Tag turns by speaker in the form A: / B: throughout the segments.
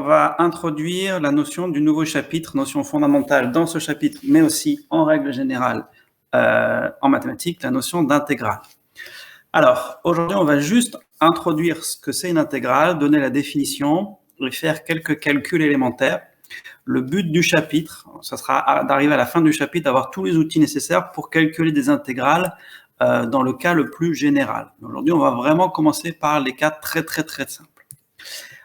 A: va introduire la notion du nouveau chapitre, notion fondamentale dans ce chapitre, mais aussi en règle générale en mathématiques, la notion d'intégrale. Alors, aujourd'hui, on va juste introduire ce que c'est une intégrale, donner la définition et faire quelques calculs élémentaires. Le but du chapitre, ça sera d'arriver à la fin du chapitre, d'avoir tous les outils nécessaires pour calculer des intégrales dans le cas le plus général. Aujourd'hui, on va vraiment commencer par les cas très simples.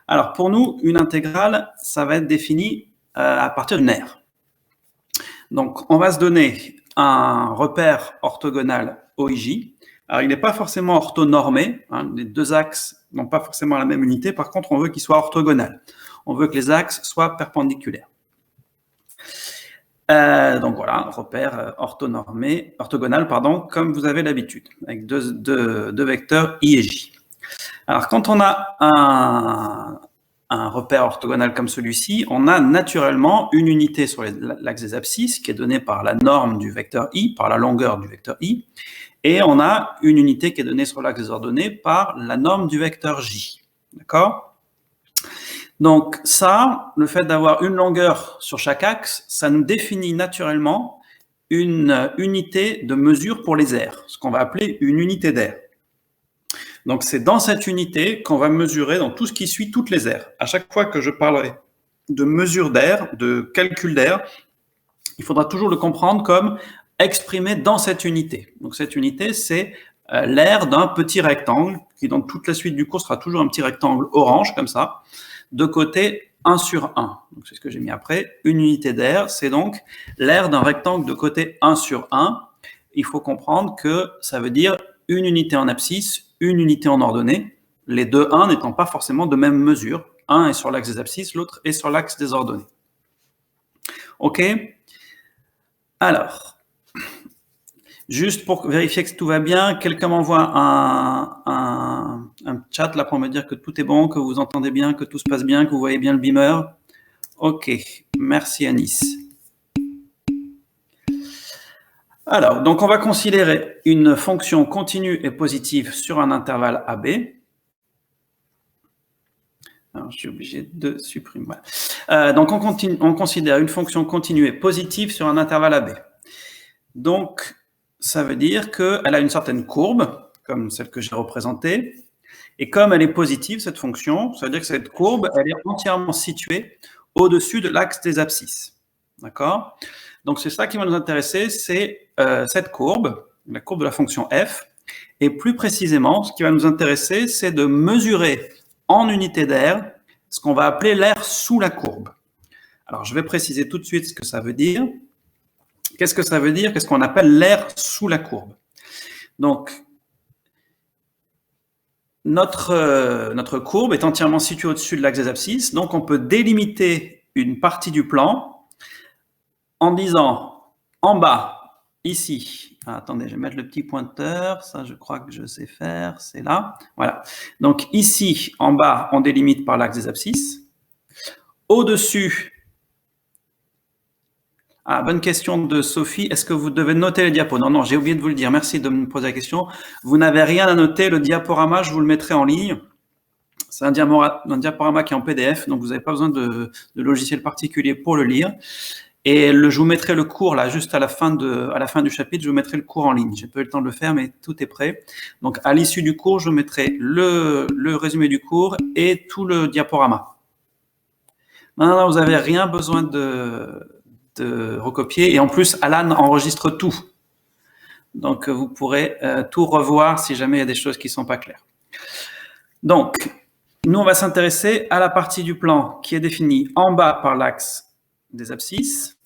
A: Alors, pour nous, une intégrale, ça va être défini à partir d'une aire. Donc, on va se donner un repère orthogonal OIJ. Alors, il n'est pas forcément orthonormé, hein, les deux axes n'ont pas forcément la même unité, par contre, on veut qu'il soit orthogonal. On veut que les axes soient perpendiculaires. Donc voilà, repère orthogonal, comme vous avez l'habitude, avec deux vecteurs I et J. Alors, quand on a un repère orthogonal comme celui-ci, on a naturellement une unité sur l'axe des abscisses qui est donnée par la norme du vecteur I, par la longueur du vecteur I, et on a une unité qui est donnée sur l'axe des ordonnées par la norme du vecteur J. D'accord ? Donc ça, le fait d'avoir une longueur sur chaque axe, ça nous définit naturellement une unité de mesure pour les aires, ce qu'on va appeler une unité d'aire. Donc c'est dans cette unité qu'on va mesurer dans tout ce qui suit toutes les aires. À chaque fois que je parlerai de mesure d'aire, de calcul d'aire, il faudra toujours le comprendre comme exprimé dans cette unité. Donc cette unité, c'est l'aire d'un petit rectangle, qui dans toute la suite du cours sera toujours un petit rectangle orange, comme ça, de côté 1 sur 1. Donc c'est ce que j'ai mis après. Une unité d'aire, c'est donc l'aire d'un rectangle de côté 1 sur 1. Il faut comprendre que ça veut dire une unité en abscisse, une unité en ordonnée, les deux 1 n'étant pas forcément de même mesure. Un est sur l'axe des abscisses, l'autre est sur l'axe des ordonnées. OK ? Alors, juste pour vérifier que tout va bien, quelqu'un m'envoie un chat là pour me dire que tout est bon, que vous entendez bien, que tout se passe bien, que vous voyez bien le beamer. OK, merci Anis. Alors, donc on va considérer une fonction continue et positive sur un intervalle AB. Alors, je suis obligé de supprimer. Donc on considère une fonction continue et positive sur un intervalle AB. Donc, ça veut dire qu'elle a une certaine courbe, comme celle que j'ai représentée, et comme elle est positive, cette fonction, ça veut dire que cette courbe, elle est entièrement située au-dessus de l'axe des abscisses. D'accord ? Donc, c'est ça qui va nous intéresser, c'est cette courbe, la courbe de la fonction f, et plus précisément, ce qui va nous intéresser, c'est de mesurer en unité d'aire ce qu'on va appeler l'aire sous la courbe. Alors, je vais préciser tout de suite ce que ça veut dire. Qu'est-ce que ça veut dire? Qu'est-ce qu'on appelle l'aire sous la courbe? Donc, notre courbe est entièrement située au-dessus de l'axe des abscisses, donc on peut délimiter une partie du plan en disant en bas, ici, attendez, je vais mettre le petit pointeur, ça je crois que je sais faire, c'est là, voilà. Donc ici, en bas, on délimite par l'axe des abscisses. Au-dessus, bonne question de Sophie. Est-ce que vous devez noter les diapos? Non, j'ai oublié de vous le dire. Merci de me poser la question. Vous n'avez rien à noter. Le diaporama, je vous le mettrai en ligne. C'est un diaporama qui est en PDF, donc vous n'avez pas besoin de logiciel particulier pour le lire. Et je vous mettrai le cours là, juste à la fin du chapitre, je vous mettrai le cours en ligne. J'ai pas eu le temps de le faire, mais tout est prêt. Donc à l'issue du cours, je mettrai le résumé du cours et tout le diaporama. Non, vous n'avez rien besoin de recopier, et en plus Alan enregistre tout, donc vous pourrez tout revoir si jamais il y a des choses qui ne sont pas claires. Donc nous on va s'intéresser à la partie du plan qui est définie en bas par l'axe des abscisses,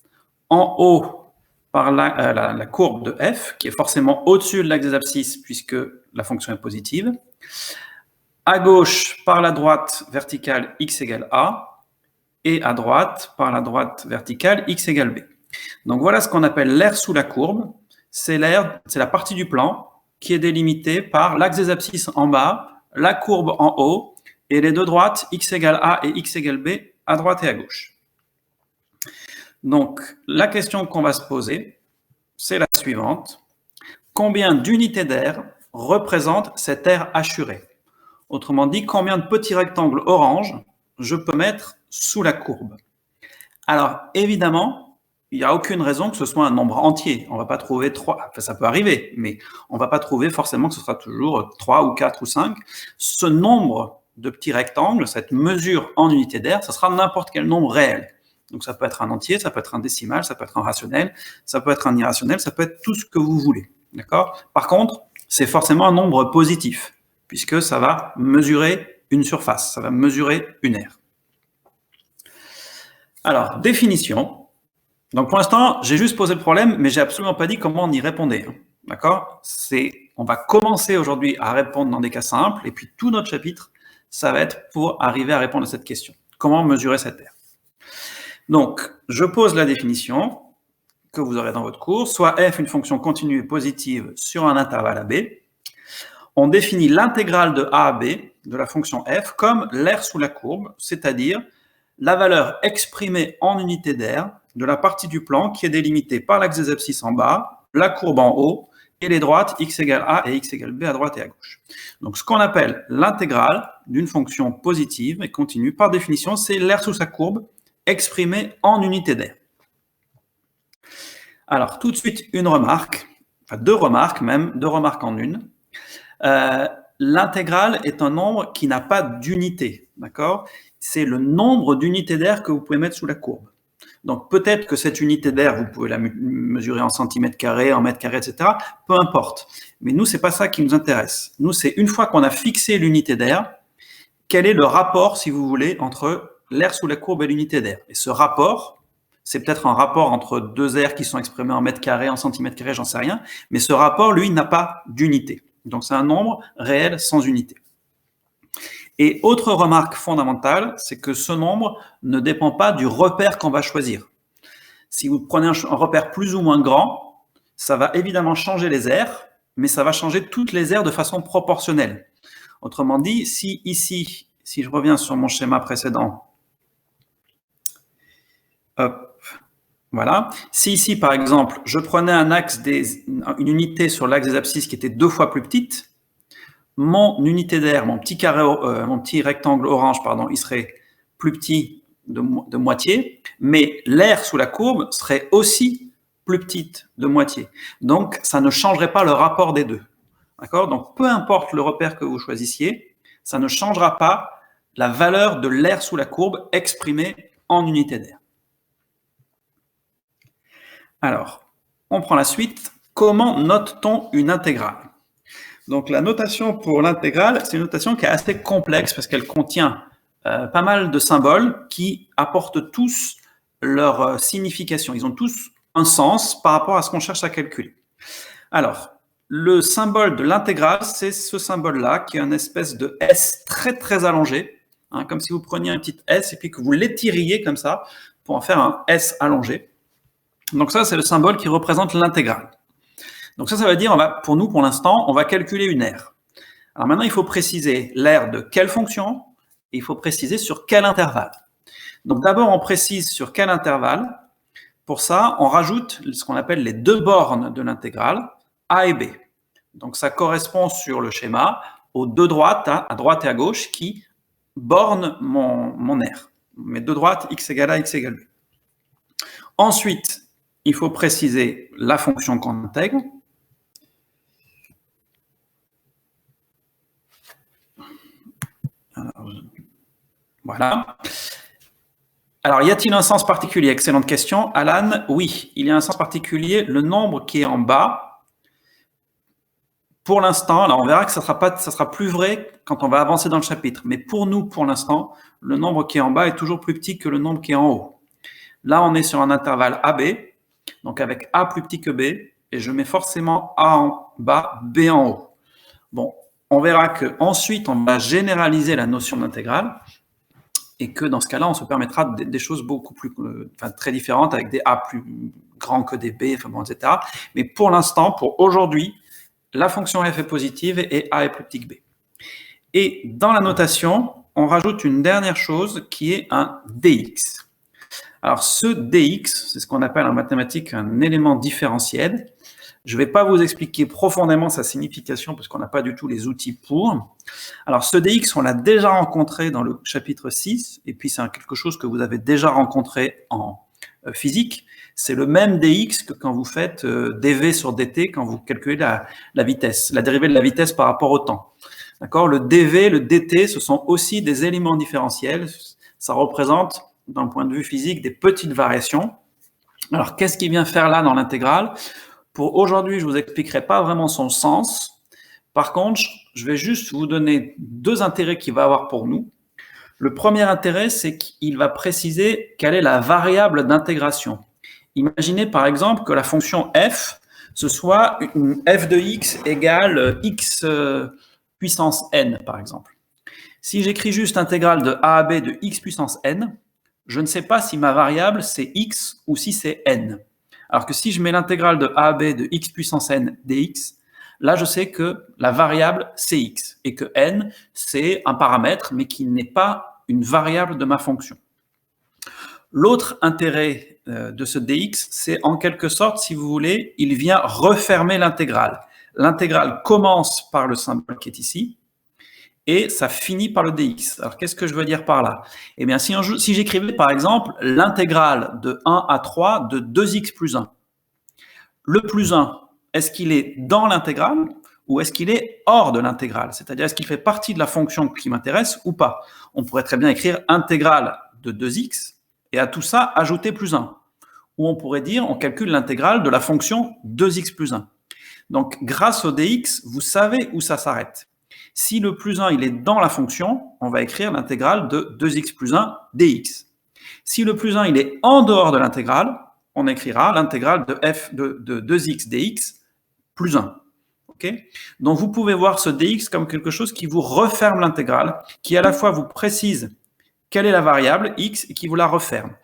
A: en haut par la courbe de f qui est forcément au-dessus de l'axe des abscisses puisque la fonction est positive, à gauche par la droite verticale x égale a, et à droite, par la droite verticale, x égale b. Donc voilà ce qu'on appelle l'aire sous la courbe. C'est la partie du plan qui est délimitée par l'axe des abscisses en bas, la courbe en haut, et les deux droites, x égale a et x égale b, à droite et à gauche. Donc la question qu'on va se poser, c'est la suivante. Combien d'unités d'aire représente cette aire hachurée? Autrement dit, combien de petits rectangles orange je peux mettre sous la courbe? Alors, évidemment, il n'y a aucune raison que ce soit un nombre entier. On ne va pas trouver 3, enfin, ça peut arriver, mais on ne va pas trouver forcément que ce sera toujours 3 ou 4 ou 5. Ce nombre de petits rectangles, cette mesure en unité d'air, ça sera n'importe quel nombre réel. Donc ça peut être un entier, ça peut être un décimal, ça peut être un rationnel, ça peut être un irrationnel, ça peut être tout ce que vous voulez. D'accord? Par contre, c'est forcément un nombre positif, puisque ça va mesurer une surface, ça va mesurer une aire. Alors, définition. Donc pour l'instant, j'ai juste posé le problème, mais j'ai absolument pas dit comment on y répondait. D'accord? On va commencer aujourd'hui à répondre dans des cas simples, et puis tout notre chapitre, ça va être pour arriver à répondre à cette question. Comment mesurer cette aire? Donc, je pose la définition que vous aurez dans votre cours, soit f une fonction continue et positive sur un intervalle AB. On définit l'intégrale de A à B de la fonction f comme l'aire sous la courbe, c'est-à-dire la valeur exprimée en unité d'aire de la partie du plan qui est délimitée par l'axe des abscisses en bas, la courbe en haut, et les droites x égale a et x égale b à droite et à gauche. Donc ce qu'on appelle l'intégrale d'une fonction positive et continue, par définition, c'est l'aire sous sa courbe exprimée en unité d'aire. Alors tout de suite une remarque, enfin deux remarques en une. L'intégrale est un nombre qui n'a pas d'unité, d'accord? C'est le nombre d'unités d'air que vous pouvez mettre sous la courbe. Donc peut-être que cette unité d'air, vous pouvez la mesurer en centimètres carrés, en mètres carrés, etc. Peu importe. Mais nous, c'est pas ça qui nous intéresse. Nous, c'est une fois qu'on a fixé l'unité d'air, quel est le rapport, si vous voulez, entre l'aire sous la courbe et l'unité d'air. Et ce rapport, c'est peut-être un rapport entre deux aires qui sont exprimées en mètres carrés, en centimètres carrés, j'en sais rien. Mais ce rapport, lui, n'a pas d'unité. Donc c'est un nombre réel sans unité. Et autre remarque fondamentale, c'est que ce nombre ne dépend pas du repère qu'on va choisir. Si vous prenez un repère plus ou moins grand, ça va évidemment changer les aires, mais ça va changer toutes les aires de façon proportionnelle. Autrement dit, si ici, si je reviens sur mon schéma précédent, hop, voilà. Si ici, par exemple, je prenais une unité sur l'axe des abscisses qui était 2 fois plus petite, mon unité d'air, mon petit rectangle orange, pardon, il serait plus petit de moitié, mais l'aire sous la courbe serait aussi plus petite de moitié. Donc, ça ne changerait pas le rapport des deux. D'accord? Donc, peu importe le repère que vous choisissiez, ça ne changera pas la valeur de l'aire sous la courbe exprimée en unité d'air. Alors, on prend la suite. Comment note-t-on une intégrale? Donc la notation pour l'intégrale, c'est une notation qui est assez complexe parce qu'elle contient pas mal de symboles qui apportent tous leur signification. Ils ont tous un sens par rapport à ce qu'on cherche à calculer. Alors, le symbole de l'intégrale, c'est ce symbole-là qui est une espèce de S très très allongé, hein, comme si vous preniez un petit S et puis que vous l'étiriez comme ça pour en faire un S allongé. Donc ça, c'est le symbole qui représente l'intégrale. Donc ça veut dire, pour nous, pour l'instant, on va calculer une aire. Alors maintenant, il faut préciser l'aire de quelle fonction, et il faut préciser sur quel intervalle. Donc d'abord, on précise sur quel intervalle. Pour ça, on rajoute ce qu'on appelle les deux bornes de l'intégrale, A et B. Donc ça correspond sur le schéma aux deux droites, à droite et à gauche, qui bornent mon aire. Mes deux droites, x égale a, x égale b. Ensuite, il faut préciser la fonction qu'on intègre. Voilà. Alors, y a-t-il un sens particulier? Excellente question. Alan, oui, il y a un sens particulier. Le nombre qui est en bas, pour l'instant, là, on verra que ça sera plus vrai quand on va avancer dans le chapitre. Mais pour nous, pour l'instant, le nombre qui est en bas est toujours plus petit que le nombre qui est en haut. Là, on est sur un intervalle AB, donc avec A plus petit que B, et je mets forcément A en bas, B en haut. Bon, on verra qu'ensuite, on va généraliser la notion d'intégrale, et que dans ce cas-là, on se permettra des choses beaucoup plus, très différentes, avec des A plus grands que des B, etc. Mais pour l'instant, pour aujourd'hui, la fonction f est positive et A est plus petit que B. Et dans la notation, on rajoute une dernière chose qui est un dx. Alors ce dx, c'est ce qu'on appelle en mathématiques un élément différentiel. Je ne vais pas vous expliquer profondément sa signification parce qu'on n'a pas du tout les outils pour. Alors, ce dx, on l'a déjà rencontré dans le chapitre 6, et puis c'est quelque chose que vous avez déjà rencontré en physique. C'est le même dx que quand vous faites dv sur dt, quand vous calculez la vitesse, la dérivée de la vitesse par rapport au temps. D'accord ? Le dv, le dt, ce sont aussi des éléments différentiels. Ça représente, d'un point de vue physique, des petites variations. Alors, qu'est-ce qu'il vient faire là dans l'intégrale ? Pour aujourd'hui, je ne vous expliquerai pas vraiment son sens. Par contre, je vais juste vous donner deux intérêts qu'il va avoir pour nous. Le premier intérêt, c'est qu'il va préciser quelle est la variable d'intégration. Imaginez par exemple que la fonction f, ce soit une f de x égale x puissance n, par exemple. Si j'écris juste intégrale de a à b de x puissance n, je ne sais pas si ma variable c'est x ou si c'est n. Alors que si je mets l'intégrale de a à b de x puissance n dx, là je sais que la variable c'est x et que n c'est un paramètre mais qui n'est pas une variable de ma fonction. L'autre intérêt de ce dx, c'est en quelque sorte, si vous voulez, il vient refermer l'intégrale. L'intégrale commence par le symbole qui est ici, et ça finit par le dx. Alors, qu'est-ce que je veux dire par là ? Eh bien, si j'écrivais, par exemple, l'intégrale de 1 à 3 de 2x plus 1, le plus 1, est-ce qu'il est dans l'intégrale ou est-ce qu'il est hors de l'intégrale ? C'est-à-dire, est-ce qu'il fait partie de la fonction qui m'intéresse ou pas ? On pourrait très bien écrire intégrale de 2x et à tout ça, ajouter plus 1. Ou on pourrait dire, on calcule l'intégrale de la fonction 2x plus 1. Donc, grâce au dx, vous savez où ça s'arrête. Si le plus 1 il est dans la fonction, on va écrire l'intégrale de 2x plus 1 dx. Si le plus 1 il est en dehors de l'intégrale, on écrira l'intégrale de f de 2x dx plus 1. Okay ? Donc vous pouvez voir ce dx comme quelque chose qui vous referme l'intégrale, qui à la fois vous précise quelle est la variable x et qui vous la referme.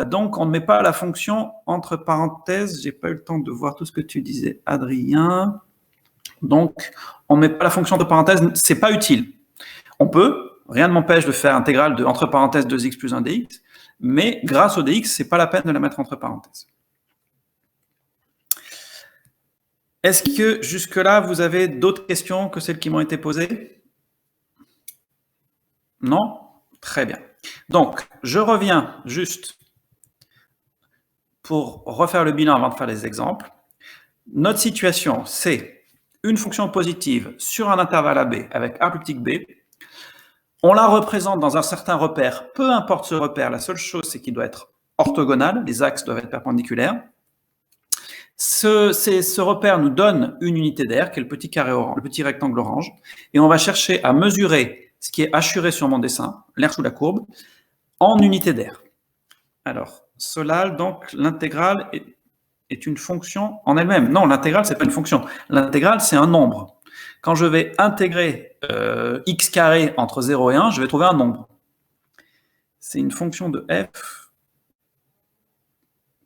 A: Donc on ne met pas la fonction entre parenthèses, j'ai pas eu le temps de voir tout ce que tu disais, Adrien. Donc, on ne met pas la fonction de parenthèse, c'est pas utile. On peut, rien ne m'empêche de faire intégrale de entre parenthèses 2x plus 1 dx, mais grâce au dx, c'est pas la peine de la mettre entre parenthèses. Est-ce que jusque-là, vous avez d'autres questions que celles qui m'ont été posées ? Non ? Très bien. Donc, je reviens juste pour refaire le bilan avant de faire les exemples. Notre situation, c'est une fonction positive sur un intervalle AB avec A plus petit que B. On la représente dans un certain repère. Peu importe ce repère, la seule chose, c'est qu'il doit être orthogonal. Les axes doivent être perpendiculaires. Ce repère nous donne une unité d'air, qui est le petit carré orange, le petit rectangle orange. Et on va chercher à mesurer ce qui est assuré sur mon dessin, l'air sous la courbe, en unité d'air. Alors, cela, donc, l'intégrale est une fonction en elle-même. Non, l'intégrale, c'est pas une fonction. L'intégrale, c'est un nombre. Quand je vais intégrer x carré entre 0 et 1, je vais trouver un nombre. C'est une fonction de f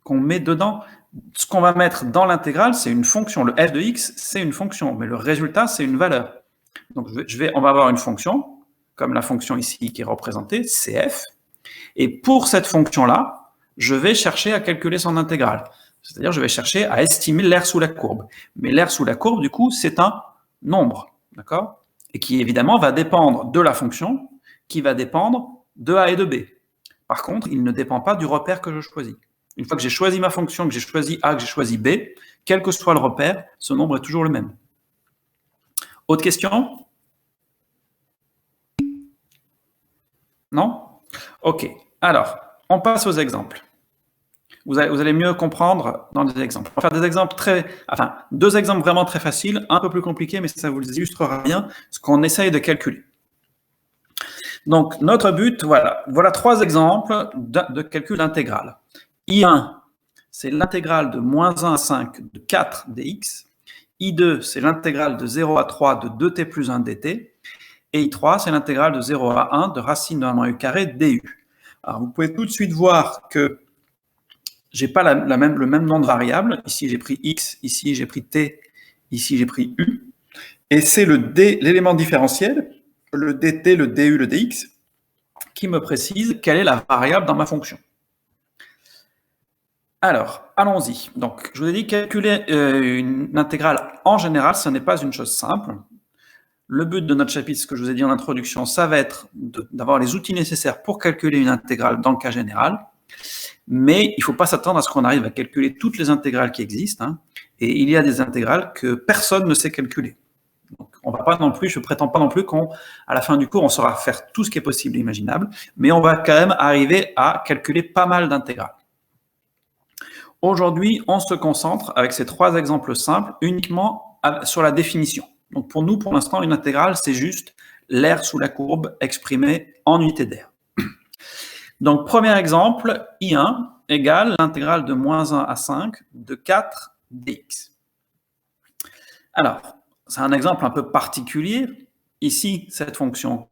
A: qu'on met dedans. Ce qu'on va mettre dans l'intégrale, c'est une fonction. Le f de x, c'est une fonction, mais le résultat, c'est une valeur. Donc, on va avoir une fonction, comme la fonction ici qui est représentée, cf. Et pour cette fonction-là, je vais chercher à calculer son intégrale. C'est-à-dire, je vais chercher à estimer l'air sous la courbe. Mais l'air sous la courbe, du coup, c'est un nombre, d'accord ? Et qui, évidemment, va dépendre de la fonction, qui va dépendre de A et de B. Par contre, il ne dépend pas du repère que je choisis. Une fois que j'ai choisi ma fonction, que j'ai choisi A, que j'ai choisi B, quel que soit le repère, ce nombre est toujours le même. Autre question ? Non ? Ok. Alors, on passe aux exemples. Vous allez mieux comprendre dans les exemples. On va faire des exemples deux exemples vraiment très faciles, un peu plus compliqués, mais ça vous illustrera bien ce qu'on essaye de calculer. Donc, notre but, voilà 3 exemples de calcul intégral. I1, c'est l'intégrale de moins 1 à 5 de 4 dx. I2, c'est l'intégrale de 0 à 3 de 2t plus 1 dt. Et I3, c'est l'intégrale de 0 à 1 de racine de 1 moins u carré du. Alors, vous pouvez tout de suite voir que j'ai pas le même nombre de variables. Ici, j'ai pris x, ici, j'ai pris t, ici, j'ai pris u. Et c'est l'élément différentiel, le dt, le du, le dx, qui qui me précise quelle est la variable dans ma fonction. Alors, allons-y. Donc, je vous ai dit, calculer une intégrale en général, ce n'est pas une chose simple. Le but de notre chapitre, ce que je vous ai dit en introduction, ça va être d'avoir les outils nécessaires pour calculer une intégrale dans le cas général. Mais il ne faut pas s'attendre à ce qu'on arrive à calculer toutes les intégrales qui existent. Hein. Et il y a des intégrales que personne ne sait calculer. Donc, on va pas non plus, je ne prétends pas non plus qu'à la fin du cours, on saura faire tout ce qui est possible et imaginable, mais on va quand même arriver à calculer pas mal d'intégrales. Aujourd'hui, on se concentre, avec ces 3 exemples simples, uniquement sur la définition. Donc pour nous, pour l'instant, une intégrale, c'est juste l'air sous la courbe exprimé en unité d'air. Donc premier exemple, I1 égale l'intégrale de moins 1 à 5 de 4 dx. Alors, c'est un exemple un peu particulier. Ici, cette fonction,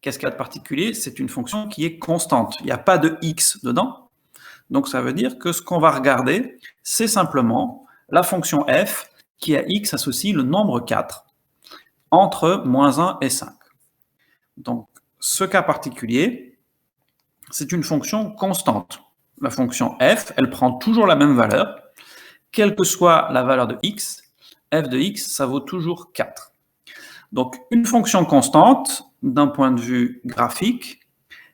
A: qu'est-ce qu'elle a de particulier? C'est une fonction qui est constante. Il n'y a pas de x dedans. Donc ça veut dire que ce qu'on va regarder, c'est simplement la fonction f qui à x associe le nombre 4 entre moins 1 et 5. Donc ce cas particulier, c'est une fonction constante. La fonction f, elle prend toujours la même valeur, quelle que soit la valeur de x, f de x, ça vaut toujours 4. Donc une fonction constante, d'un point de vue graphique,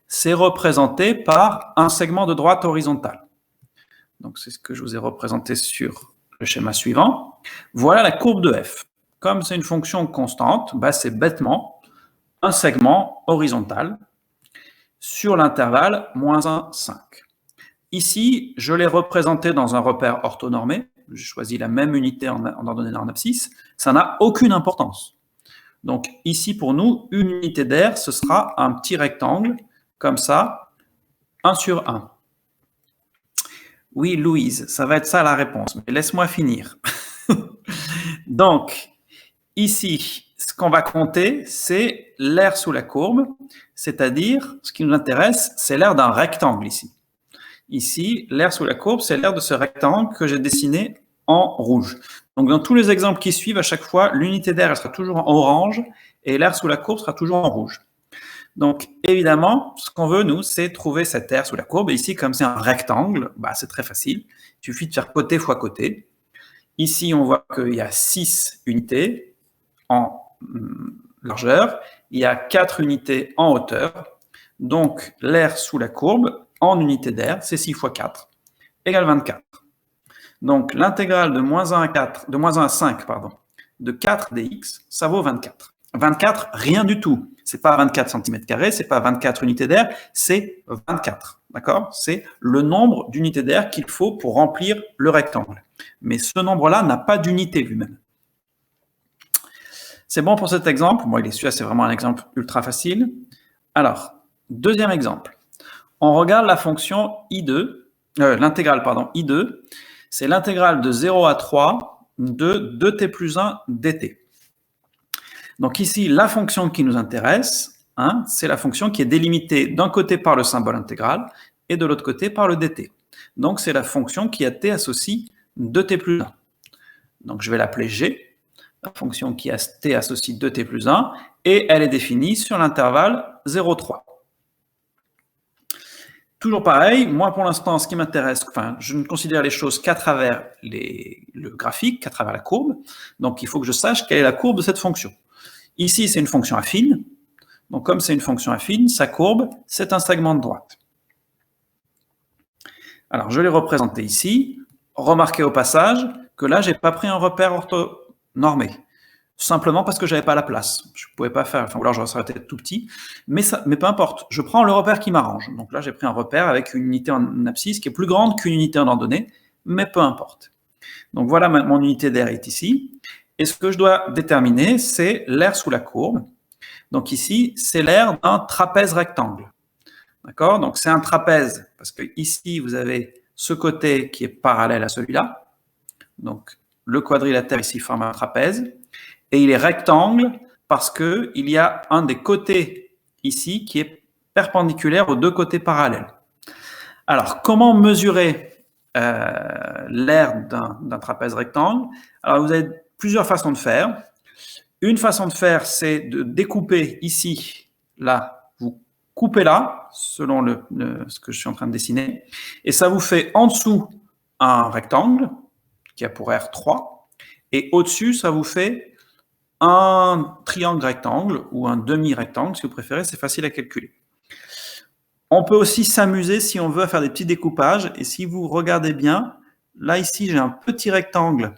A: c'est représenté par un segment de droite horizontale. Donc c'est ce que je vous ai représenté sur le schéma suivant. Voilà la courbe de f. Comme c'est une fonction constante, bah c'est bêtement un segment horizontal sur l'intervalle moins 1, 5. Ici, je l'ai représenté dans un repère orthonormé. J'ai choisi la même unité en ordonnée en abscisse. Ça n'a aucune importance. Donc ici, pour nous, une unité d'air, ce sera un petit rectangle, comme ça, 1 sur 1. Oui, Louise, ça va être ça la réponse, mais laisse-moi finir. Donc, ici, ce qu'on va compter, c'est l'aire sous la courbe, c'est-à-dire, ce qui nous intéresse, c'est l'aire d'un rectangle ici. Ici, l'aire sous la courbe, c'est l'aire de ce rectangle que j'ai dessiné en rouge. Donc, dans tous les exemples qui suivent, à chaque fois, l'unité d'air sera toujours en orange et l'aire sous la courbe sera toujours en rouge. Donc, évidemment, ce qu'on veut, nous, c'est trouver cette aire sous la courbe. Et ici, comme c'est un rectangle, bah, c'est très facile. Il suffit de faire côté fois côté. Ici, on voit qu'il y a 6 unités en largeur. Il y a 4 unités en hauteur. Donc, l'aire sous la courbe, en unité d'air, c'est 6 fois 4, égale 24. Donc, l'intégrale de moins 1 à 5, de 4 dx, ça vaut 24. 24, rien du tout. C'est pas 24 cm², c'est pas 24 unités d'air, c'est 24. D'accord? C'est le nombre d'unités d'air qu'il faut pour remplir le rectangle. Mais ce nombre-là n'a pas d'unité lui-même. C'est bon pour cet exemple? Bon, il est celui-là, c'est vraiment un exemple ultra facile. Alors, deuxième exemple. On regarde la fonction I2, l'intégrale, I2, c'est l'intégrale de 0 à 3 de 2t plus 1 dt. Donc ici, la fonction qui nous intéresse, hein, c'est la fonction qui est délimitée d'un côté par le symbole intégral et de l'autre côté par le dt. Donc c'est la fonction qui à t associe 2t plus 1. Donc je vais l'appeler g, la fonction qui à t associe 2t plus 1, et elle est définie sur l'intervalle 0, 3. Toujours pareil, moi pour l'instant, ce qui m'intéresse, je ne considère les choses qu'à travers le graphique, qu'à travers la courbe. Donc il faut que je sache quelle est la courbe de cette fonction. Ici, c'est une fonction affine. Donc comme c'est une fonction affine, sa courbe, c'est un segment de droite. Alors je l'ai représenté ici. Remarquez au passage que là, je n'ai pas pris un repère orthonormé. Simplement parce que je n'avais pas la place. Je ne pouvais pas faire, ou alors j'aurais été tout petit, mais peu importe, je prends le repère qui m'arrange. Donc là, j'ai pris un repère avec une unité en abscisse qui est plus grande qu'une unité en ordonnée, mais peu importe. Donc voilà, mon unité d'air est ici, et ce que je dois déterminer, c'est l'aire sous la courbe. Donc ici, c'est l'aire d'un trapèze rectangle. D'accord? Donc c'est un trapèze, parce que ici, vous avez ce côté qui est parallèle à celui-là. Donc le quadrilatère ici forme un trapèze. Et il est rectangle parce qu'il y a un des côtés ici qui est perpendiculaire aux deux côtés parallèles. Alors, comment mesurer l'aire d'un trapèze rectangle? Alors, vous avez plusieurs façons de faire. Une façon de faire, c'est de découper ici, là, vous coupez-la, selon ce que je suis en train de dessiner, et ça vous fait en dessous un rectangle, qui a pour R 3, et au-dessus, ça vous fait un triangle rectangle, ou un demi-rectangle, si vous préférez, c'est facile à calculer. On peut aussi s'amuser, si on veut, à faire des petits découpages, et si vous regardez bien, là, ici, j'ai un petit rectangle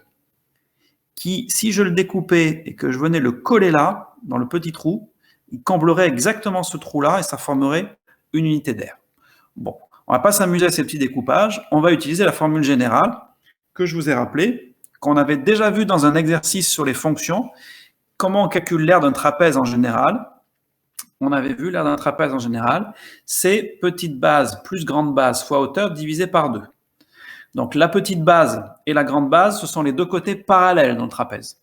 A: qui, si je le découpais et que je venais le coller là, dans le petit trou, il comblerait exactement ce trou-là et ça formerait une unité d'air. Bon, on ne va pas s'amuser à ces petits découpages, on va utiliser la formule générale que je vous ai rappelée, qu'on avait déjà vu dans un exercice sur les fonctions, comment on calcule l'aire d'un trapèze en général. On avait vu l'aire d'un trapèze en général, c'est petite base plus grande base fois hauteur divisé par 2. Donc la petite base et la grande base, ce sont les deux côtés parallèles dans le trapèze.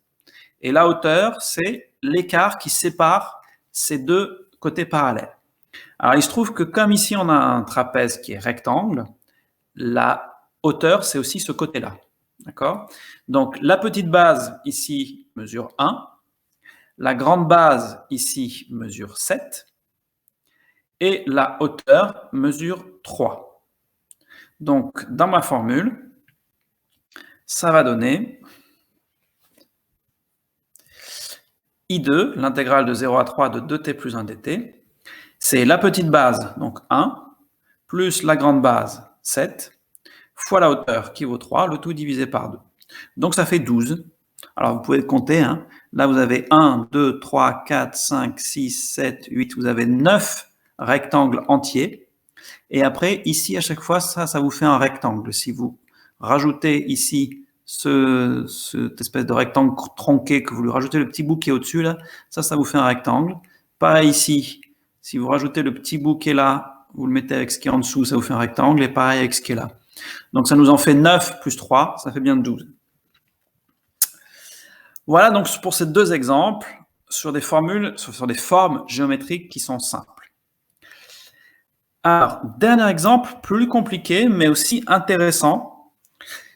A: Et la hauteur, c'est l'écart qui sépare ces deux côtés parallèles. Alors il se trouve que comme ici on a un trapèze qui est rectangle, la hauteur, c'est aussi ce côté-là. D'accord ? Donc la petite base ici mesure 1, la grande base ici mesure 7, et la hauteur mesure 3. Donc, dans ma formule, ça va donner I2, l'intégrale de 0 à 3 de 2t plus 1 dt. C'est la petite base, donc 1, plus la grande base, 7, fois la hauteur qui vaut 3, le tout divisé par 2. Donc, ça fait 12. Alors, vous pouvez compter. Hein. Là, vous avez 1, 2, 3, 4, 5, 6, 7, 8. Vous avez 9 rectangles entiers. Et après, ici, à chaque fois, ça vous fait un rectangle. Si vous rajoutez ici cette espèce de rectangle tronqué, que vous lui rajoutez le petit bout qui est au-dessus, là, ça vous fait un rectangle. Pareil ici, si vous rajoutez le petit bout qui est là, vous le mettez avec ce qui est en dessous, ça vous fait un rectangle, et pareil avec ce qui est là. Donc, ça nous en fait 9 plus 3, ça fait bien 12. Voilà donc pour ces deux exemples sur des formules, sur des formes géométriques qui sont simples. Alors, dernier exemple, plus compliqué, mais aussi intéressant,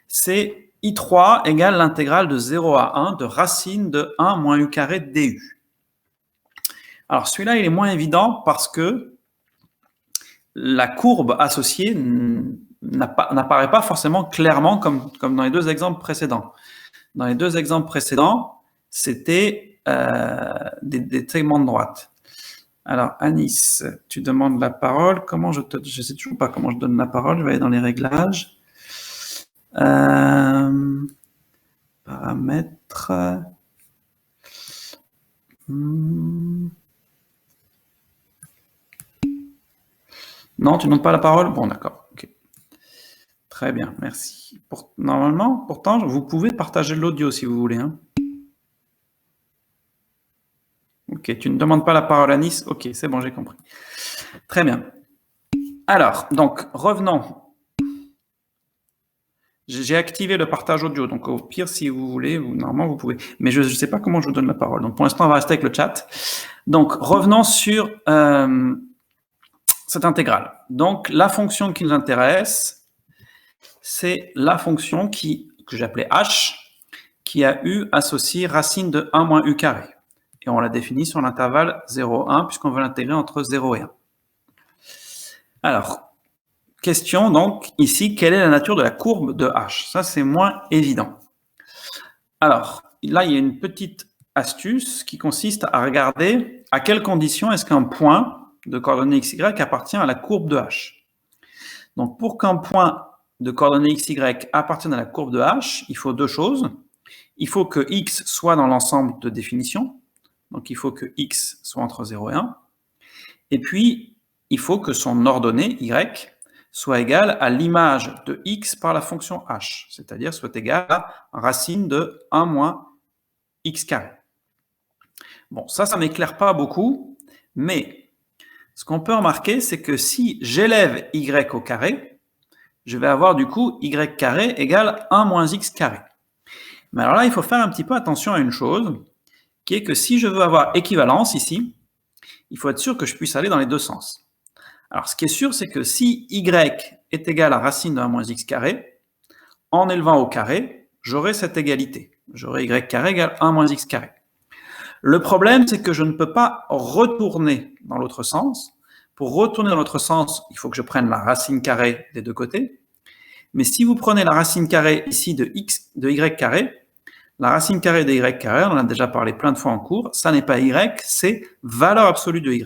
A: c'est I3 égale l'intégrale de 0 à 1 de racine de 1 moins u carré du. Alors, celui-là, il est moins évident parce que la courbe associée n'apparaît pas forcément clairement comme dans les deux exemples précédents. Dans les deux exemples précédents, c'était des segments de droite. Alors, Anis, tu demandes la parole. Je ne sais toujours pas comment je donne la parole. Je vais aller dans les réglages. Paramètres. Non, tu ne donnes pas la parole? Bon, d'accord. Okay. Très bien, merci. Normalement, pourtant, vous pouvez partager l'audio si vous voulez. Hein. Ok, tu ne demandes pas la parole à Nice? Ok, c'est bon, j'ai compris. Très bien. Alors, donc, revenons. J'ai activé le partage audio, donc au pire, si vous voulez, normalement, vous pouvez. Mais je ne sais pas comment je vous donne la parole. Donc, pour l'instant, on va rester avec le chat. Donc, revenons sur cette intégrale. Donc, la fonction qui nous intéresse, c'est la fonction que j'appelais h, qui a u associé racine de 1 moins u carré. Et on l'a définie sur l'intervalle 0, 1, puisqu'on veut l'intégrer entre 0 et 1. Alors, question donc, ici, quelle est la nature de la courbe de h? Ça, c'est moins évident. Alors, là, il y a une petite astuce qui consiste à regarder à quelles conditions est-ce qu'un point de coordonnées xy appartient à la courbe de h. Donc, pour qu'un point de coordonnées xy appartienne à la courbe de h, il faut deux choses. Il faut que x soit dans l'ensemble de définition. Donc, il faut que x soit entre 0 et 1. Et puis, il faut que son ordonnée, y, soit égale à l'image de x par la fonction h, c'est-à-dire soit égale à racine de 1 moins x carré. Bon, ça m'éclaire pas beaucoup, mais ce qu'on peut remarquer, c'est que si j'élève y au carré, je vais avoir du coup y carré égale 1 moins x carré. Mais alors là, il faut faire un petit peu attention à une chose, qui est que si je veux avoir équivalence ici, il faut être sûr que je puisse aller dans les deux sens. Alors, ce qui est sûr, c'est que si y est égal à racine de 1 moins x carré, en élevant au carré, j'aurai cette égalité. J'aurai y carré égale 1 moins x carré. Le problème, c'est que je ne peux pas retourner dans l'autre sens, Pour retourner dans l'autre sens, il faut que je prenne la racine carrée des deux côtés. Mais si vous prenez la racine carrée ici de y carré, la racine carrée de y carré, on en a déjà parlé plein de fois en cours, ça n'est pas y, c'est valeur absolue de y.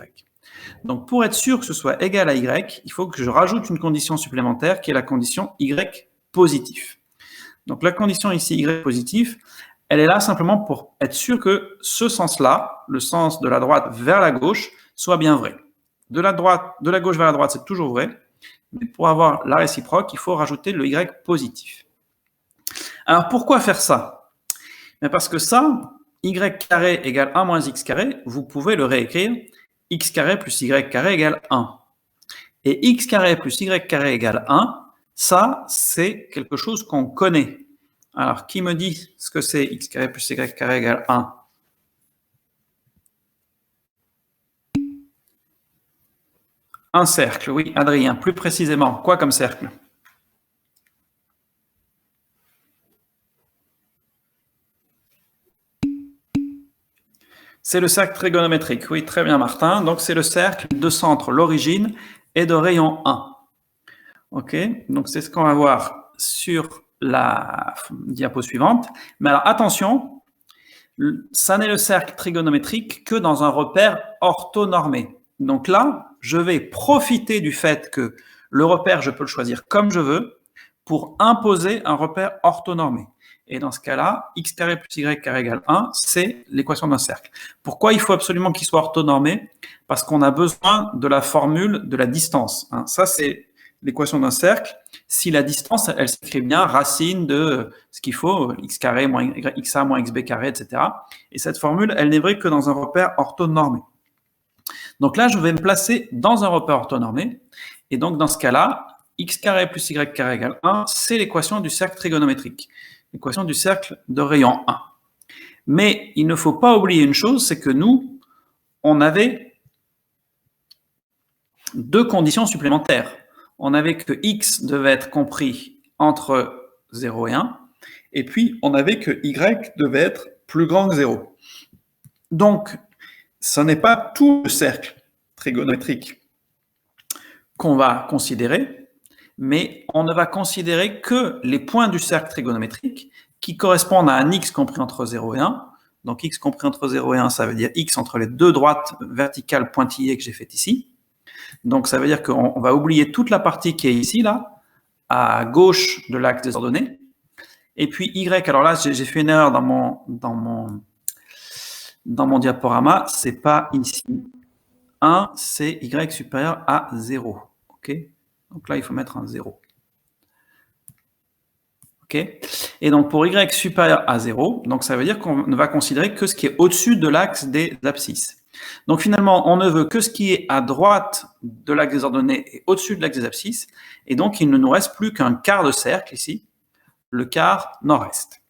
A: Donc pour être sûr que ce soit égal à y, il faut que je rajoute une condition supplémentaire qui est la condition y positif. Donc la condition ici y positif, elle est là simplement pour être sûr que ce sens-là, le sens de la droite vers la gauche, soit bien vrai. De la gauche vers la droite, c'est toujours vrai, mais pour avoir la réciproque, il faut rajouter le y positif. Alors pourquoi faire ça? Parce que ça, y carré égale 1 moins x carré, vous pouvez le réécrire x carré plus y carré égale 1. Et x carré plus y carré égale 1, ça, c'est quelque chose qu'on connaît. Alors, qui me dit ce que c'est x carré plus y carré égale 1? Un cercle, oui, Adrien. Plus précisément, quoi comme cercle? C'est le cercle trigonométrique. Oui, très bien, Martin. Donc, c'est le cercle de centre, l'origine, et de rayon 1. OK? Donc, c'est ce qu'on va voir sur la diapo suivante. Mais alors, attention, ça n'est le cercle trigonométrique que dans un repère orthonormé. Donc là, je vais profiter du fait que le repère, je peux le choisir comme je veux pour imposer un repère orthonormé. Et dans ce cas-là, x carré plus y carré égale 1, c'est l'équation d'un cercle. Pourquoi il faut absolument qu'il soit orthonormé? Parce qu'on a besoin de la formule de la distance. Ça, c'est l'équation d'un cercle. Si la distance, elle s'écrit bien racine de ce qu'il faut, x carré moins xa moins xb carré, etc. Et cette formule, elle n'est vraie que dans un repère orthonormé. Donc là, je vais me placer dans un repère orthonormé. Et donc, dans ce cas-là, x carré plus y carré égale 1, c'est l'équation du cercle trigonométrique, l'équation du cercle de rayon 1. Mais il ne faut pas oublier une chose, c'est que nous, on avait deux conditions supplémentaires. On avait que x devait être compris entre 0 et 1, et puis on avait que y devait être plus grand que 0. Donc, ce n'est pas tout le cercle trigonométrique qu'on va considérer, mais on ne va considérer que les points du cercle trigonométrique qui correspondent à un x compris entre 0 et 1. Donc x compris entre 0 et 1, ça veut dire x entre les deux droites verticales pointillées que j'ai faites ici. Donc ça veut dire qu'on va oublier toute la partie qui est ici, là, à gauche de l'axe des ordonnées. Et puis y, alors là, j'ai fait une erreur dans mon diaporama, c'est pas ici. 1, c'est y supérieur à 0. OK? Donc là, il faut mettre un 0. OK? Et donc, pour y supérieur à 0, donc ça veut dire qu'on ne va considérer que ce qui est au-dessus de l'axe des abscisses. Donc finalement, on ne veut que ce qui est à droite de l'axe des ordonnées et au-dessus de l'axe des abscisses. Et donc, il ne nous reste plus qu'un quart de cercle ici, le quart nord-est.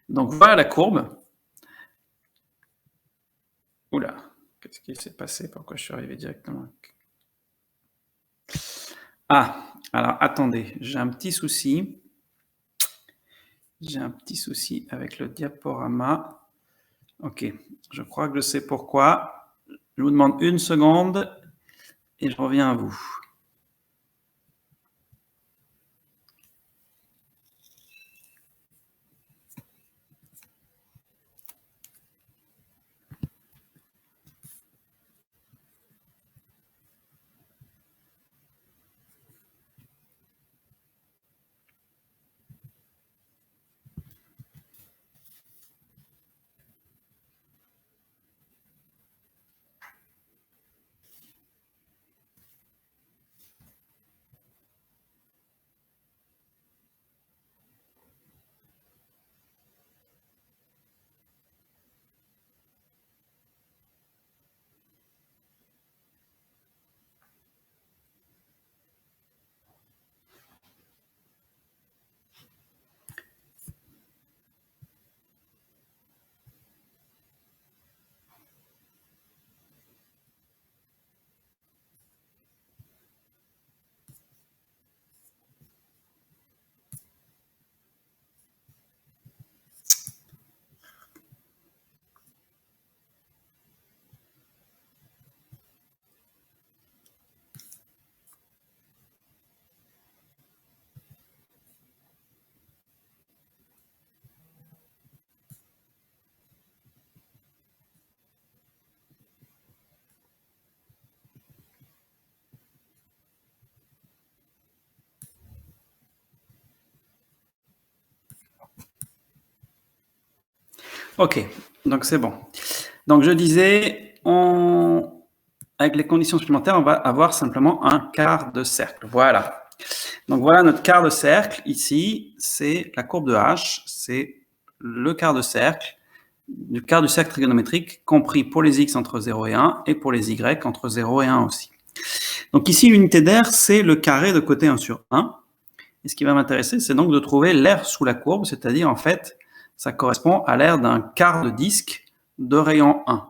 A: Donc voilà la courbe. Oula, qu'est-ce qui s'est passé? Pourquoi je suis arrivé directement? Ah, alors attendez, j'ai un petit souci. J'ai un petit souci avec le diaporama. Ok, je crois que je sais pourquoi. Je vous demande une seconde et je reviens à vous. Ok, donc c'est bon. Donc je disais, avec les conditions supplémentaires, on va avoir simplement un quart de cercle. Voilà. Donc voilà notre quart de cercle. Ici, c'est la courbe de H, c'est le quart de cercle, du quart du cercle trigonométrique, compris pour les x entre 0 et 1 et pour les y entre 0 et 1 aussi. Donc ici, l'unité d'air, c'est le carré de côté 1 sur 1. Et ce qui va m'intéresser, c'est donc de trouver l'air sous la courbe, c'est-à-dire en fait, ça correspond à l'air d'un quart de disque de rayon 1.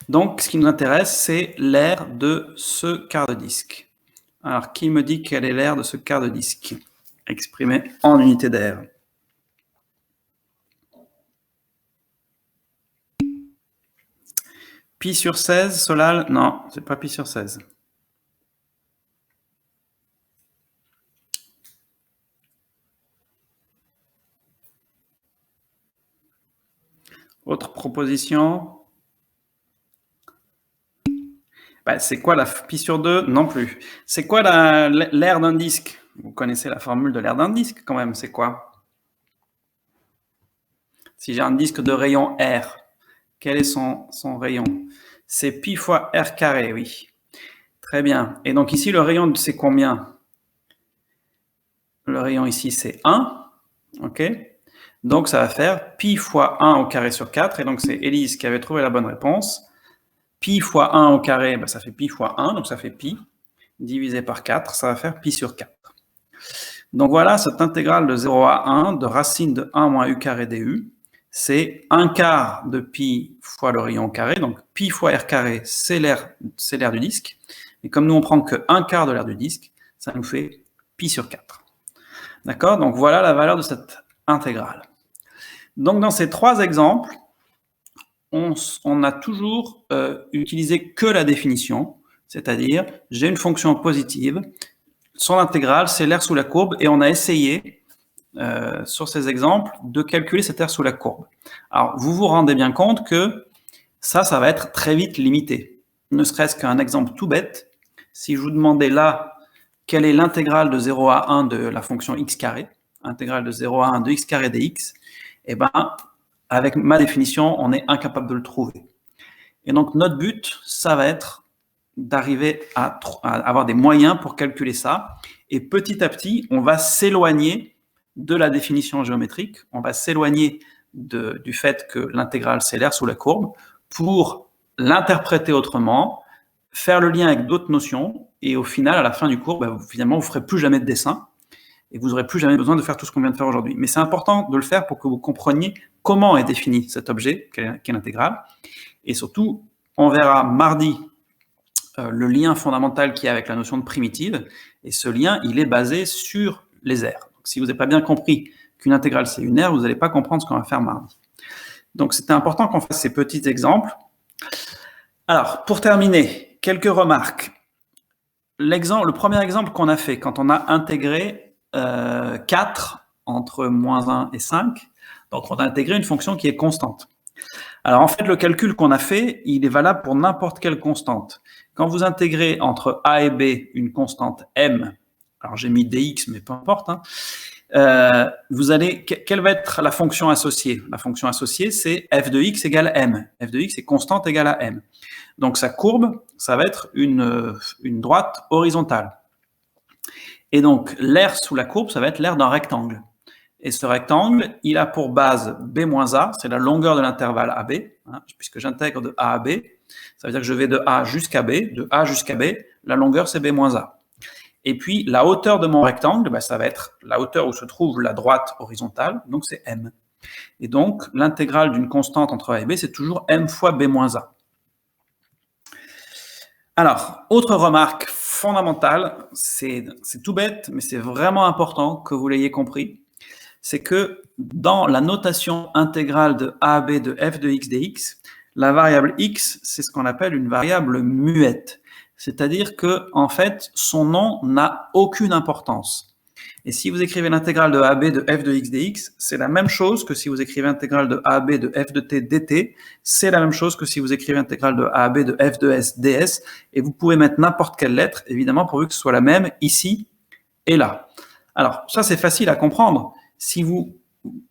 A: Donc, ce qui nous intéresse, c'est l'air de ce quart de disque. Alors, qui me dit quel est l'air de ce quart de disque exprimé en unité d'air? Pi sur 16, Solal? Non, c'est pas pi sur 16. Autre proposition? Bah, c'est quoi la pi sur 2? Non plus. C'est quoi l'air d'un disque? Vous connaissez la formule de l'air d'un disque quand même, c'est quoi? Si j'ai un disque de rayon R, quel est son rayon? C'est pi fois R carré, oui. Très bien. Et donc ici, le rayon, c'est combien? Le rayon ici, c'est 1. OK? Donc ça va faire pi fois 1 au carré sur 4. Et donc c'est Élise qui avait trouvé la bonne réponse. Pi fois 1 au carré, bah, ça fait pi fois 1, donc ça fait pi. Divisé par 4, ça va faire pi sur 4. Donc voilà, cette intégrale de 0 à 1 de racine de 1 moins u carré du, c'est 1 quart de pi fois le rayon au carré, donc pi fois r carré, c'est l'air du disque. Et comme nous on prend que 1 quart de l'air du disque, ça nous fait pi sur 4. D'accord? Donc voilà la valeur de cette intégrale. Donc dans ces trois exemples, on a toujours utilisé que la définition, c'est-à-dire j'ai une fonction positive, son intégrale, c'est l'air sous la courbe, et on a essayé, sur ces exemples, de calculer cet air sous la courbe. Alors, vous vous rendez bien compte que ça va être très vite limité. Ne serait-ce qu'un exemple tout bête, si je vous demandais là, quelle est l'intégrale de 0 à 1 de la fonction x carré, intégrale de 0 à 1 de x carré dx, eh ben, avec ma définition, on est incapable de le trouver. Et donc, notre but, ça va être d'arriver à avoir des moyens pour calculer ça. Et petit à petit, on va s'éloigner de la définition géométrique, on va s'éloigner du fait que l'intégrale, c'est l'air sous la courbe, pour l'interpréter autrement, faire le lien avec d'autres notions, et au final, à la fin du cours, finalement, vous ne ferez plus jamais de dessin, et vous n'aurez plus jamais besoin de faire tout ce qu'on vient de faire aujourd'hui. Mais c'est important de le faire pour que vous compreniez comment est défini cet objet, qu'est l'intégrale, et surtout, on verra mardi le lien fondamental qu'il y a avec la notion de primitive, et ce lien, il est basé sur les aires. Donc, si vous n'avez pas bien compris qu'une intégrale, c'est une aire, vous n'allez pas comprendre ce qu'on va faire mardi. Donc, c'était important qu'on fasse ces petits exemples. Alors, pour terminer, quelques remarques. Le premier exemple qu'on a fait, quand on a intégré 4 entre moins 1 et 5, donc on a intégré une fonction qui est constante. Alors en fait, le calcul qu'on a fait, il est valable pour n'importe quelle constante. Quand vous intégrez entre a et b une constante m, alors j'ai mis dx, mais peu importe, hein, quelle va être la fonction associée? La fonction associée, c'est f de x égale m. f de x est constante égale à m. Donc sa courbe, ça va être une droite horizontale. Et donc l'aire sous la courbe, ça va être l'aire d'un rectangle. Et ce rectangle, il a pour base b moins a, c'est la longueur de l'intervalle AB, hein, puisque j'intègre de a à b, ça veut dire que je vais de a jusqu'à b, la longueur c'est b moins a. Et puis la hauteur de mon rectangle, ça va être la hauteur où se trouve la droite horizontale, donc c'est m. Et donc l'intégrale d'une constante entre a et b, c'est toujours m fois b moins a. Alors, autre remarque fondamentale, c'est tout bête, mais c'est vraiment important que vous l'ayez compris, c'est que dans la notation intégrale de a à b de f de x dx, la variable x, c'est ce qu'on appelle une variable muette. C'est-à-dire que, en fait, son nom n'a aucune importance. Et si vous écrivez l'intégrale de a à b de f de x dx, c'est la même chose que si vous écrivez l'intégrale de a à b de f de t dt, c'est la même chose que si vous écrivez l'intégrale de a à b de f de s ds, et vous pouvez mettre n'importe quelle lettre, évidemment, pourvu que ce soit la même ici et là. Alors, ça, c'est facile à comprendre. Si vous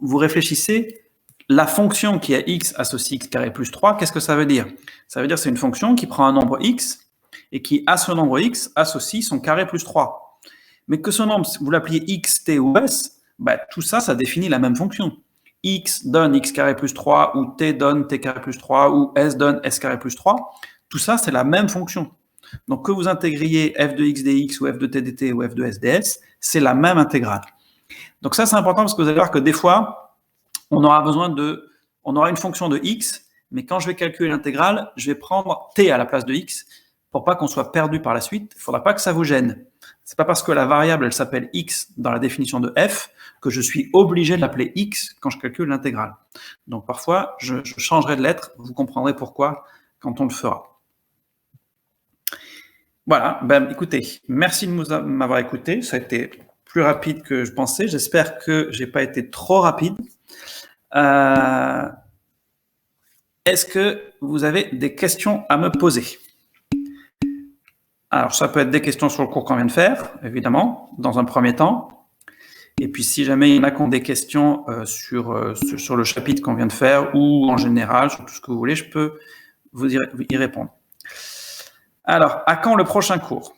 A: réfléchissez, la fonction qui est x associe x carré plus 3, qu'est-ce que ça veut dire? Ça veut dire que c'est une fonction qui prend un nombre x et qui, à ce nombre x, associe son carré plus 3. Mais que ce nombre, vous l'appeliez x, t ou s, bah, tout ça, ça définit la même fonction. X donne x carré plus 3, ou t donne t carré plus 3, ou s donne s carré plus 3. Tout ça, c'est la même fonction. Donc, que vous intégriez f de x dx, ou f de t dt, ou f de s ds, c'est la même intégrale. Donc ça, c'est important parce que vous allez voir que des fois, on aura une fonction de x, mais quand je vais calculer l'intégrale, je vais prendre t à la place de x pour pas qu'on soit perdu par la suite. Il ne faudra pas que ça vous gêne. C'est pas parce que la variable, elle s'appelle x dans la définition de f que je suis obligé de l'appeler x quand je calcule l'intégrale. Donc parfois, je changerai de lettre. Vous comprendrez pourquoi quand on le fera. Voilà, ben, écoutez, merci de m'avoir écouté. Ça a été plus rapide que je pensais. J'espère que je n'ai pas été trop rapide. Est-ce que vous avez des questions à me poser? Alors, ça peut être des questions sur le cours qu'on vient de faire, évidemment, dans un premier temps. Et puis, si jamais il y en a qui ont des questions sur le chapitre qu'on vient de faire ou en général, sur tout ce que vous voulez, je peux vous y répondre. Alors, à quand le prochain cours?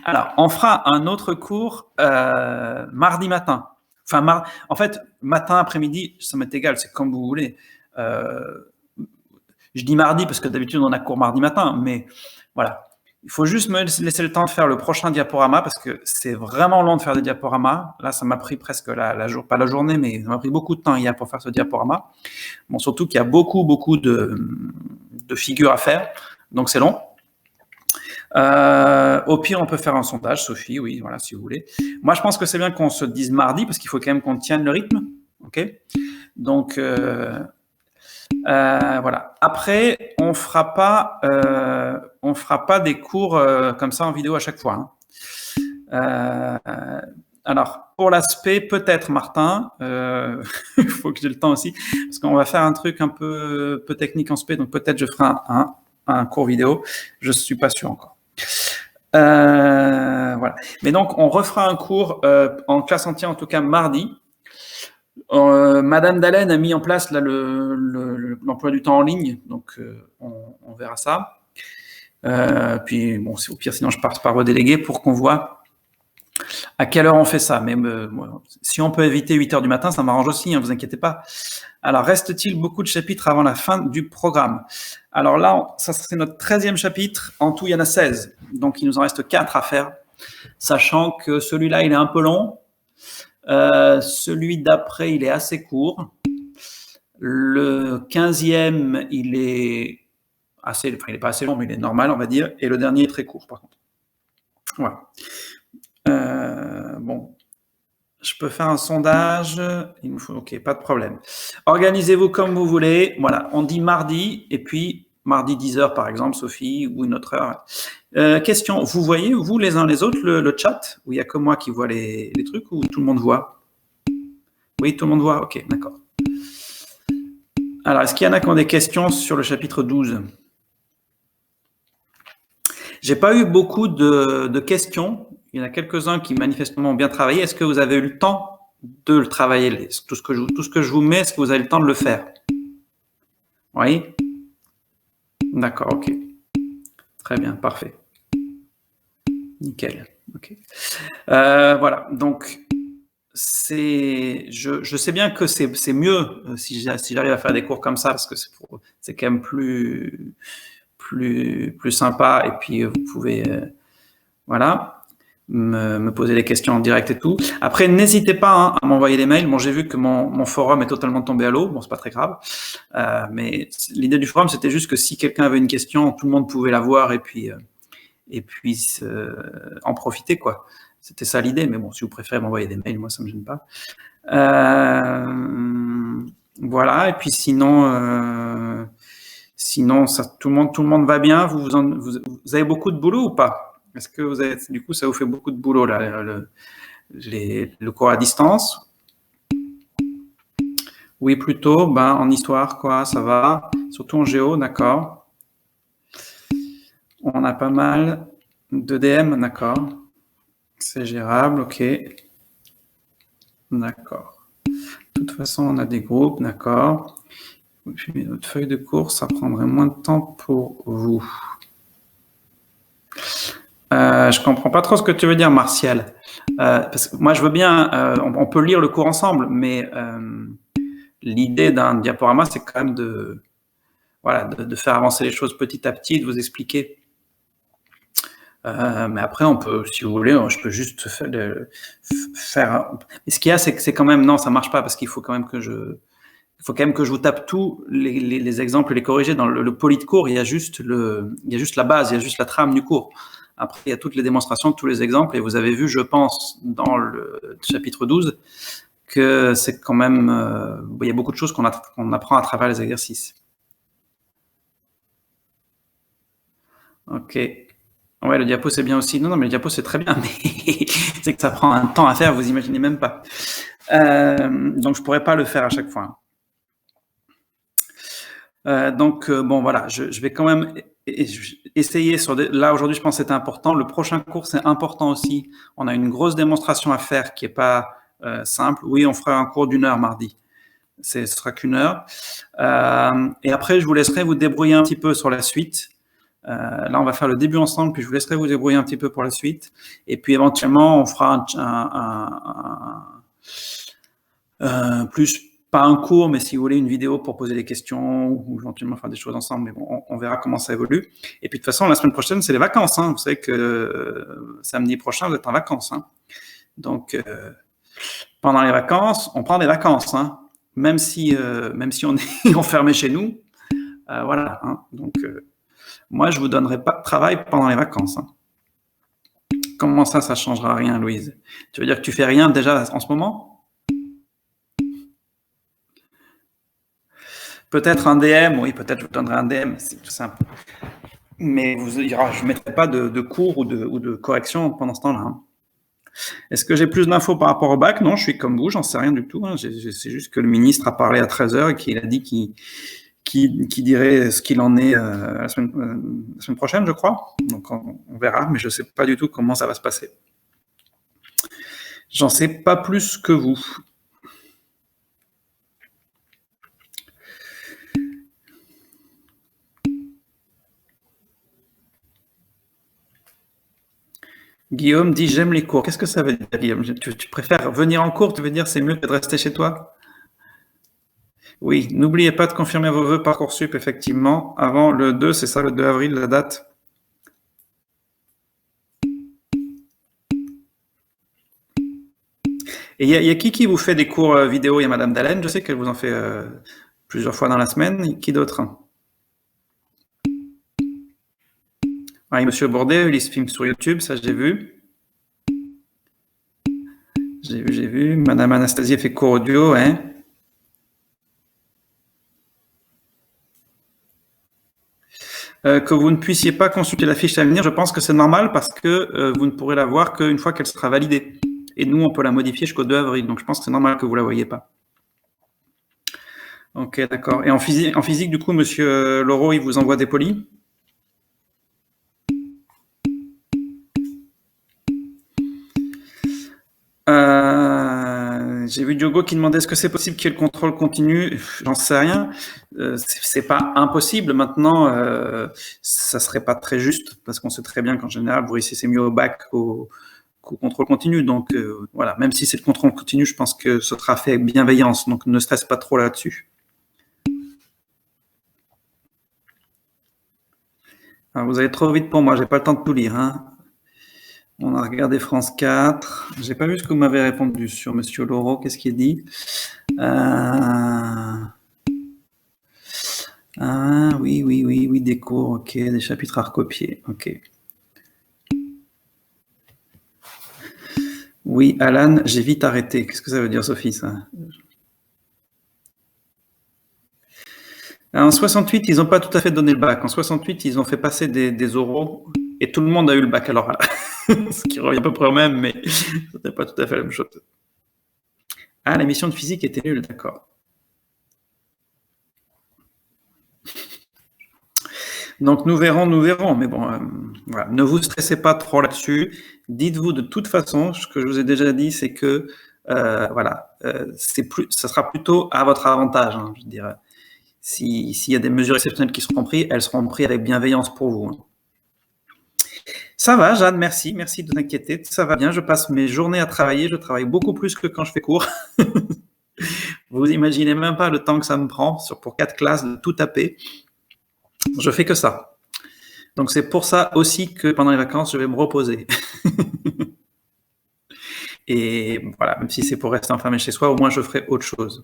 A: Alors, on fera un autre cours mardi matin. Enfin, en fait, matin, après-midi, ça m'est égal, c'est comme vous voulez. Je dis mardi parce que d'habitude, on a cours mardi matin, mais voilà. Il faut juste me laisser le temps de faire le prochain diaporama parce que c'est vraiment long de faire des diaporamas. Là, ça m'a pris presque pas la journée, mais ça m'a pris beaucoup de temps hier pour faire ce diaporama. Bon, surtout qu'il y a beaucoup de figures à faire, donc c'est long. Au pire, on peut faire un sondage, Sophie, oui, voilà, si vous voulez. Moi, je pense que c'est bien qu'on se dise mardi parce qu'il faut quand même qu'on tienne le rythme, ok? Donc, voilà. Après, on fera pas des cours comme ça en vidéo à chaque fois. Hein. Alors, pour l'aspect, peut-être, Martin, il faut que j'ai le temps aussi, parce qu'on va faire un truc un peu technique en spé, donc peut-être je ferai un cours vidéo. Je suis pas sûr encore. Voilà. Mais donc, on refera un cours en classe entière, en tout cas mardi. Madame Dallène a mis en place là l'emploi du temps en ligne, donc on verra ça. Puis bon, au pire, sinon je passe par vos délégués pour qu'on voit à quelle heure on fait ça. Mais si on peut éviter 8 heures du matin, ça m'arrange aussi, ne vous inquiétez pas. Alors, reste-t-il beaucoup de chapitres avant la fin du programme? Alors là, ça c'est notre 13e chapitre. En tout, il y en a 16. Donc, il nous en reste 4 à faire, sachant que celui-là, il est un peu long. Celui d'après, il est assez court. Le 15e, il est il n'est pas assez long, mais il est normal, on va dire. Et le dernier est très court, par contre. Voilà. Bon. Je peux faire un sondage. Il me faut, ok, pas de problème. Organisez-vous comme vous voulez. Voilà, on dit mardi, et puis mardi 10h, par exemple, Sophie, ou une autre heure. Question, vous voyez, vous, les uns les autres, le chat, où il n'y a que moi qui vois les trucs, ou tout le monde voit? Oui, tout le monde voit? Ok, d'accord. Alors, est-ce qu'il y en a qui ont des questions sur le chapitre 12? J'ai pas eu beaucoup de questions. Il y en a quelques-uns qui manifestement ont bien travaillé. Est-ce que vous avez eu le temps de le travailler? Tout ce que je vous mets, est-ce que vous avez le temps de le faire? Oui? D'accord, ok. Très bien, parfait. Nickel. Ok. Voilà, donc je sais bien que c'est mieux si j'arrive à faire des cours comme ça parce que c'est quand même plus sympa, et puis vous pouvez voilà, me poser des questions en direct et tout. Après, n'hésitez pas à m'envoyer des mails. Bon, j'ai vu que mon forum est totalement tombé à l'eau. Bon, c'est pas très grave. Mais l'idée du forum, c'était juste que si quelqu'un avait une question, tout le monde pouvait la voir et puis en profiter, quoi. C'était ça l'idée. Mais bon, si vous préférez m'envoyer des mails, moi, ça me gêne pas. Voilà. Et puis sinon, ça, tout le monde va bien. Vous avez beaucoup de boulot ou pas? Est-ce que du coup, ça vous fait beaucoup de boulot, là, le cours à distance? Oui, plutôt. Ben, en histoire, quoi, ça va. Surtout en géo, d'accord. On a pas mal de DM, d'accord. C'est gérable, ok. D'accord. De toute façon, on a des groupes, d'accord. Puis notre feuille de cours, ça prendrait moins de temps pour vous. Je comprends pas trop ce que tu veux dire, Martial. Parce que moi, je veux bien, on peut lire le cours ensemble, mais l'idée d'un diaporama, c'est quand même de faire avancer les choses petit à petit, de vous expliquer. Mais après, on peut, si vous voulez, je peux juste faire. Mais ce qu'il y a, c'est que c'est quand même non, ça marche pas parce qu'il faut quand même que je vous tape tous les exemples et les corriger. Dans le poly de cours, il y a juste la base, il y a juste la trame du cours. Après, il y a toutes les démonstrations, tous les exemples, et vous avez vu, je pense, dans le chapitre 12, que c'est quand même, il y a beaucoup de choses qu'on apprend à travers les exercices. Ok. Ouais, le diapo, c'est bien aussi. Non, mais le diapo, c'est très bien, mais c'est que ça prend un temps à faire, vous imaginez même pas. Donc, je pourrais pas le faire à chaque fois. Donc, bon, voilà, je vais quand même essayer là, aujourd'hui, je pense que c'était important. Le prochain cours, c'est important aussi. On a une grosse démonstration à faire qui est pas simple. Oui, on fera un cours d'1 heure mardi. Ce sera qu'1 heure. Et après, je vous laisserai vous débrouiller un petit peu sur la suite. Là, on va faire le début ensemble, puis je vous laisserai vous débrouiller un petit peu pour la suite. Et puis, éventuellement, on fera plus, pas un cours, mais si vous voulez, une vidéo pour poser des questions ou éventuellement faire des choses ensemble. Mais bon, on verra comment ça évolue. Et puis, de toute façon, la semaine prochaine, c'est les vacances. Hein. Vous savez que samedi prochain, vous êtes en vacances. Hein. Donc, pendant les vacances, on prend des vacances. Hein. Même si on est enfermé chez nous. Voilà. Hein. Donc, moi, je vous donnerai pas de travail pendant les vacances. Hein. Comment ça changera rien, Louise? Tu veux dire que tu fais rien déjà en ce moment? Peut-être un DM, oui, peut-être je vous donnerai un DM, c'est tout simple. Mais je ne mettrai pas de cours ou de correction pendant ce temps-là. Hein. Est-ce que j'ai plus d'infos par rapport au bac? Non, je suis comme vous, j'en sais rien du tout. Hein. C'est juste que le ministre a parlé à 13h et qu'il a dit qu'il dirait ce qu'il en est la semaine prochaine, je crois. Donc on verra, mais je ne sais pas du tout comment ça va se passer. J'en sais pas plus que vous. Guillaume dit j'aime les cours. Qu'est-ce que ça veut dire, Guillaume? Tu préfères venir en cours? Tu veux dire c'est mieux que de rester chez toi? Oui, n'oubliez pas de confirmer vos vœux Parcoursup, effectivement. Avant le 2, c'est ça, le 2 avril, la date? Et il y a qui vous fait des cours vidéo? Il y a Madame Dallène, je sais qu'elle vous en fait plusieurs fois dans la semaine. Qui d'autre? Ah, Monsieur Bordet, il se filme sur YouTube, ça j'ai vu. J'ai vu. Madame Anastasie fait cours audio, hein. Que vous ne puissiez pas consulter la fiche à venir, je pense que c'est normal parce que vous ne pourrez la voir qu'une fois qu'elle sera validée. Et nous, on peut la modifier jusqu'au 2 avril. Donc, je pense que c'est normal que vous ne la voyez pas. Ok, d'accord. Et en physique, du coup, Monsieur Laureau, il vous envoie des polis? J'ai vu Diogo qui demandait est-ce que c'est possible qu'il y ait le contrôle continu? J'en sais rien. C'est pas impossible. Maintenant, ça serait pas très juste parce qu'on sait très bien qu'en général, vous réussissez mieux au bac qu'au contrôle continu. Donc voilà, même si c'est le contrôle continu, je pense que ce sera fait avec bienveillance. Donc ne stresse pas trop là-dessus. Alors, vous allez trop vite pour moi. J'ai pas le temps de tout lire. Hein. On a regardé France 4. J'ai pas vu ce que vous m'avez répondu sur Monsieur Laureau. Qu'est-ce qu'il dit? Ah oui, des cours, ok, des chapitres à recopier, ok. Oui, Alan, j'ai vite arrêté. Qu'est-ce que ça veut dire, Sophie, ça? En 68, ils n'ont pas tout à fait donné le bac. En 68, ils ont fait passer des oraux et tout le monde a eu le bac. Alors, ce qui revient à peu près au même, mais c'était pas tout à fait la même chose. Ah, l'émission de physique était nulle, d'accord. Donc nous verrons. Mais bon, voilà. Ne vous stressez pas trop là-dessus. Dites-vous de toute façon, ce que je vous ai déjà dit, c'est que voilà, ça sera plutôt à votre avantage. Hein, je veux dire, s'il y a des mesures exceptionnelles qui seront prises, elles seront prises avec bienveillance pour vous. Hein. Ça va, Jeanne, merci de t'inquiéter. Ça va bien, je passe mes journées à travailler. Je travaille beaucoup plus que quand je fais cours. Vous imaginez même pas le temps que ça me prend pour 4 classes de tout taper. Je fais que ça. Donc c'est pour ça aussi que pendant les vacances, je vais me reposer. Et voilà, même si c'est pour rester enfermé chez soi, au moins je ferai autre chose.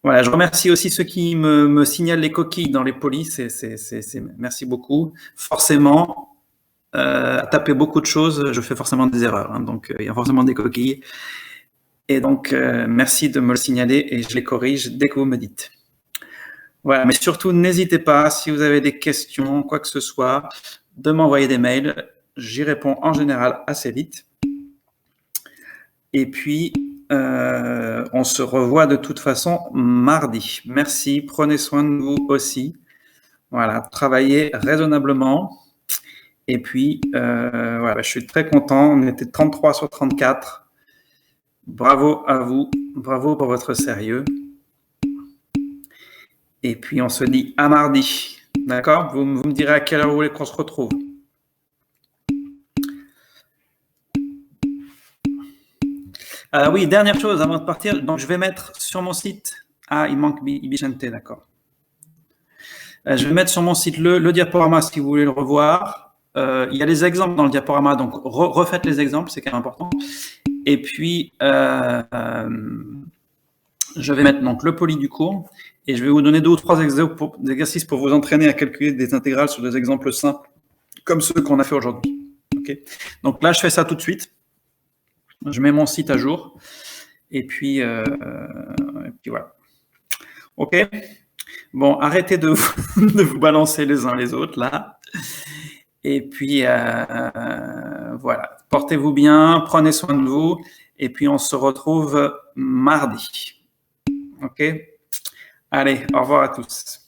A: Voilà, je remercie aussi ceux qui me signalent les coquilles dans les polis. Merci beaucoup. Forcément, à taper beaucoup de choses, je fais forcément des erreurs. Hein, donc il y a forcément des coquilles. Et donc, merci de me le signaler et je les corrige dès que vous me dites. Voilà, mais surtout, n'hésitez pas, si vous avez des questions, quoi que ce soit, de m'envoyer des mails. J'y réponds en général assez vite. Et puis, on se revoit de toute façon mardi. Merci, prenez soin de vous aussi. Voilà, travaillez raisonnablement. Et puis, voilà, je suis très content. On était 33 sur 34. Bravo à vous. Bravo pour votre sérieux. Et puis, on se dit à mardi. D'accord ? Vous me direz à quelle heure vous voulez qu'on se retrouve. Oui, dernière chose avant de partir. Donc, je vais mettre sur mon site. Ah, il manque Ibicente, d'accord. Je vais mettre sur mon site le diaporama si vous voulez le revoir. Il y a les exemples dans le diaporama, donc refaites les exemples, c'est quand même important. Et puis, je vais mettre donc le poly du cours et je vais vous donner 2 ou 3 exercices pour vous entraîner à calculer des intégrales sur des exemples simples comme ceux qu'on a fait aujourd'hui. Okay. Donc là, je fais ça tout de suite. Je mets mon site à jour et puis voilà. Ok. Bon, arrêtez de vous balancer les uns les autres là. Et puis voilà. Portez-vous bien, prenez soin de vous et puis on se retrouve mardi. Ok. Allez, au revoir à tous.